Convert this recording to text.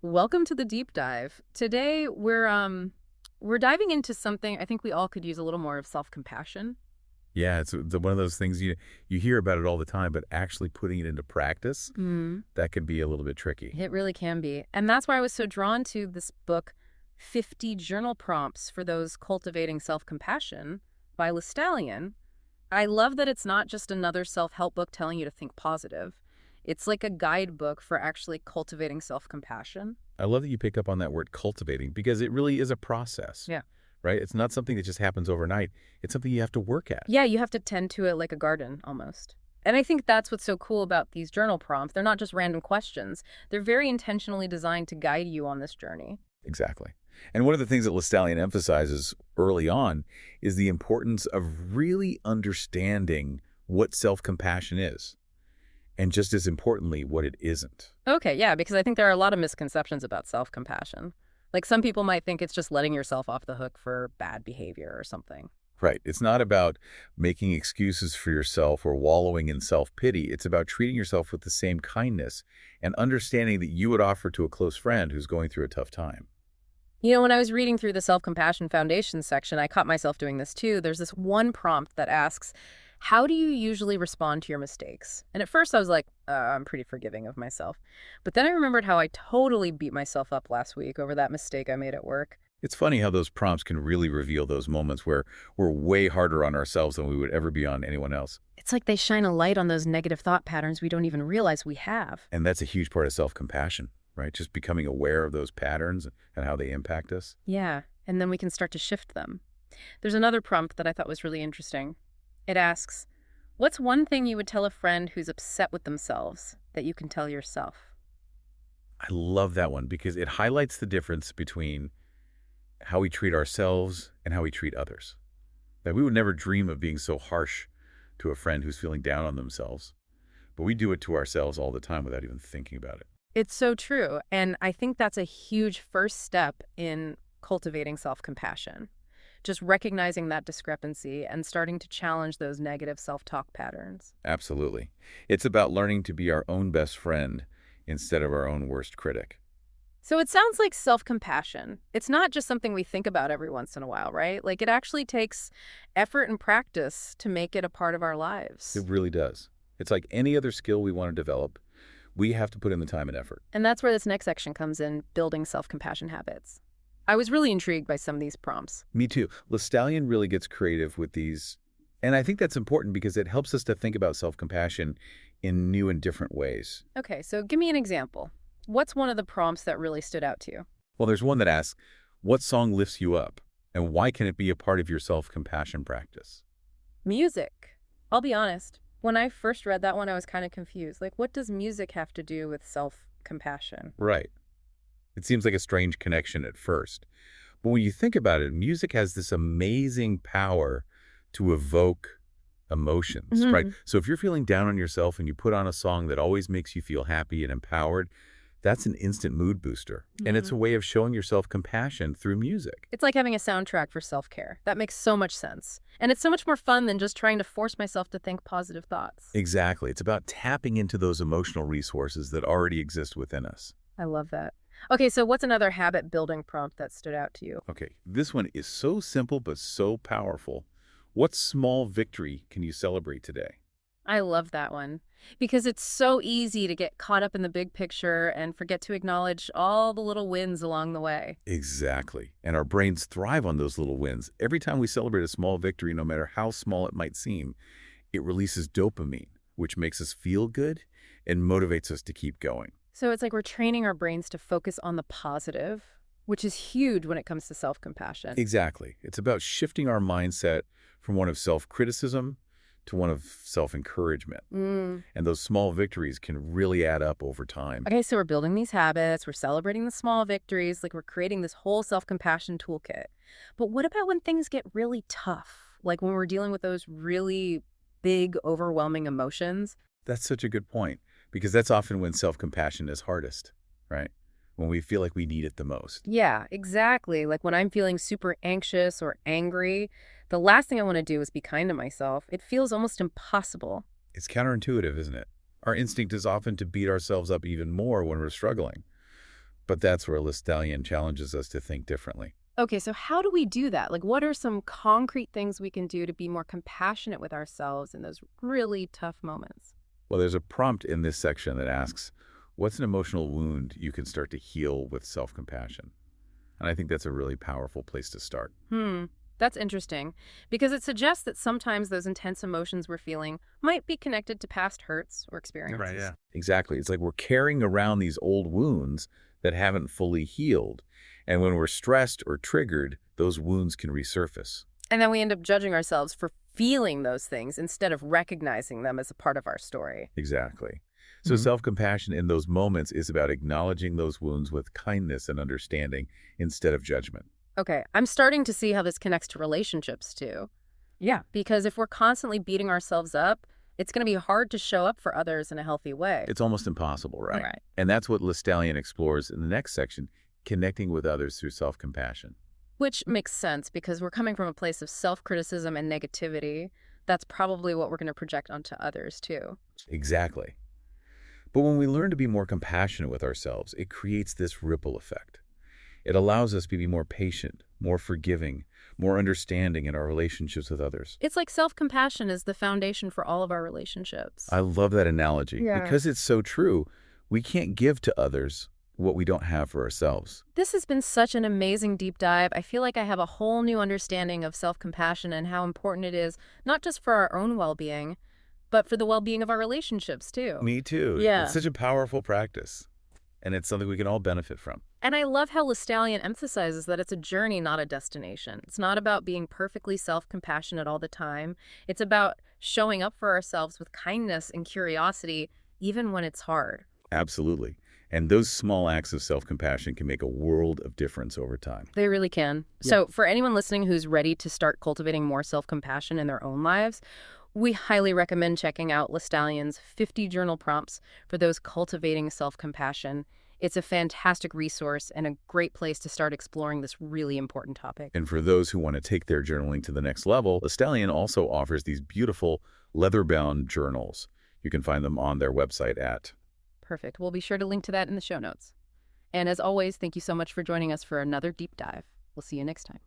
Welcome to the deep dive. Today we're diving into something I think we all could use a little more of self-compassion. Yeah, it's one of those things you hear about it all the time, but actually putting it into practice, Mm, that can be a little bit tricky. it really can be. And that's why I was so drawn to this book, 50 Journal Prompts for Those Cultivating Self-Compassion by LeStallion. I love that it's not just another self-help book telling you to think positive. It's like a guidebook for actually cultivating self-compassion. I love that you pick up on that word cultivating because it really is a process, Yeah. right? It's not something that just happens overnight. It's something you have to work at. Yeah, you have to tend to it like a garden almost. And I think that's what's so cool about these journal prompts. They're not just random questions. They're very intentionally designed to guide you on this journey. Exactly. And one of the things that LeStallion emphasizes early on is the importance of really understanding what self-compassion is, and just as importantly, what it isn't. Okay, yeah, because I think there are a lot of misconceptions about self-compassion. Like some people might think it's just letting yourself off the hook for bad behavior or something. Right. It's not about making excuses for yourself or wallowing in self-pity. It's about treating yourself with the same kindness and understanding that you would offer to a close friend who's going through a tough time. When I was reading through the Self-Compassion Foundation section, I caught myself doing this too. There's this one prompt that asks, how do you usually respond to your mistakes? And at first I was like, I'm pretty forgiving of myself. But then I remembered how I totally beat myself up last week over that mistake I made at work. It's funny how those prompts can really reveal those moments where we're way harder on ourselves than we would ever be on anyone else. It's like they shine a light on those negative thought patterns we don't even realize we have. And that's a huge part of self-compassion, right? Just becoming aware of those patterns and how they impact us. Yeah, and then we can start to shift them. There's another prompt that I thought was really interesting. It asks, what's one thing you would tell a friend who's upset with themselves that you can tell yourself? I love that one because it highlights the difference between how we treat ourselves and how we treat others. That we would never dream of being so harsh to a friend who's feeling down on themselves, but we do it to ourselves all the time without even thinking about it. It's so true. And I think that's a huge first step in cultivating self-compassion. Just recognizing that discrepancy and starting to challenge those negative self-talk patterns. Absolutely. It's about learning to be our own best friend instead of our own worst critic. So it sounds like self-compassion. It's not just something we think about every once in a while, right? Like it actually takes effort and practice to make it a part of our lives. It really does. It's like any other skill we want to develop. We have to put in the time and effort. And that's where this next section comes in, building self-compassion habits. I was really intrigued by some of these prompts. Me too. LeStallion really gets creative with these. And I think that's important because it helps us to think about self-compassion in new and different ways. Okay, so give me an example. What's one of the prompts that really stood out to you? Well, there's one that asks, what song lifts you up? And why can it be a part of your self-compassion practice? Music. I'll be honest. When I first read that one, I was kind of confused. Like, what does music have to do with self-compassion? Right. It seems like a strange connection at first. But when you think about it, music has this amazing power to evoke emotions, right? So if you're feeling down on yourself and you put on a song that always makes you feel happy and empowered, that's an instant mood booster. And it's a way of showing yourself compassion through music. It's like having a soundtrack for self-care. That makes so much sense. And it's so much more fun than just trying to force myself to think positive thoughts. Exactly. It's about tapping into those emotional resources that already exist within us. I love that. Okay, so what's another habit building prompt that stood out to you? Okay, this one is so simple but so powerful. What small victory can you celebrate today? I love that one because it's so easy to get caught up in the big picture and forget to acknowledge all the little wins along the way. Exactly. And our brains thrive on those little wins. Every time we celebrate a small victory, no matter how small it might seem, it releases dopamine, which makes us feel good and motivates us to keep going. So it's like we're training our brains to focus on the positive, which is huge when it comes to self-compassion. Exactly. It's about shifting our mindset from one of self-criticism to one of self-encouragement. And those small victories can really add up over time. Okay, so we're building these habits, we're celebrating the small victories, like we're creating this whole self-compassion toolkit. But what about when things get really tough? Like when we're dealing with those really big, overwhelming emotions? That's such a good point, because that's often when self-compassion is hardest, right? When we feel like we need it the most. Yeah, exactly. Like when I'm feeling super anxious or angry, the last thing I want to do is be kind to myself. It feels almost impossible. It's counterintuitive, isn't it? Our instinct is often to beat ourselves up even more when we're struggling. But that's where LeStallion challenges us to think differently. Okay, so how do we do that? Like, what are some concrete things we can do to be more compassionate with ourselves in those really tough moments? Well, there's a prompt in this section that asks, what's an emotional wound you can start to heal with self-compassion? And I think that's a really powerful place to start. That's interesting because it suggests that sometimes those intense emotions we're feeling might be connected to past hurts or Right, experiences. yeah. Exactly. It's like we're carrying around these old wounds that haven't fully healed. And when we're stressed or triggered, those wounds can resurface. And then we end up judging ourselves for feeling those things instead of recognizing them as a part of our story. Exactly. So self-compassion in those moments is about acknowledging those wounds with kindness and understanding instead of judgment. Okay, I'm starting to see how this connects to relationships too. Yeah. Because if we're constantly beating ourselves up, it's going to be hard to show up for others in a healthy way. It's almost impossible, right? Right. And that's what LeStallion explores in the next section, connecting with others through self-compassion. Which makes sense because we're coming from a place of self-criticism and negativity. That's probably what we're going to project onto others too. Exactly. But when we learn to be more compassionate with ourselves, it creates this ripple effect. It allows us to be more patient, more forgiving, more understanding in our relationships with others. It's like self-compassion is the foundation for all of our relationships. I love that analogy Yeah. because it's so true. We can't give to others what we don't have for ourselves. This has been such an amazing deep dive. I feel like I have a whole new understanding of self-compassion and how important it is, not just for our own well-being, but for the well-being of our relationships too. Me too. Yeah. It's such a powerful practice, and it's something we can all benefit from. And I love how LeStallion emphasizes that it's a journey, not a destination. It's not about being perfectly self-compassionate all the time. It's about showing up for ourselves with kindness and curiosity, even when it's hard. Absolutely. And those small acts of self-compassion can make a world of difference over time. They really can. Yeah. So for anyone listening who's ready to start cultivating more self-compassion in their own lives, we highly recommend checking out LeStallion's 50 journal prompts for those cultivating self-compassion. It's a fantastic resource and a great place to start exploring this really important topic. And for those who want to take their journaling to the next level, LeStallion also offers these beautiful leather-bound journals. You can find them on their website at... Perfect. We'll be sure to link to that in the show notes. And as always, thank you so much for joining us for another deep dive. We'll see you next time.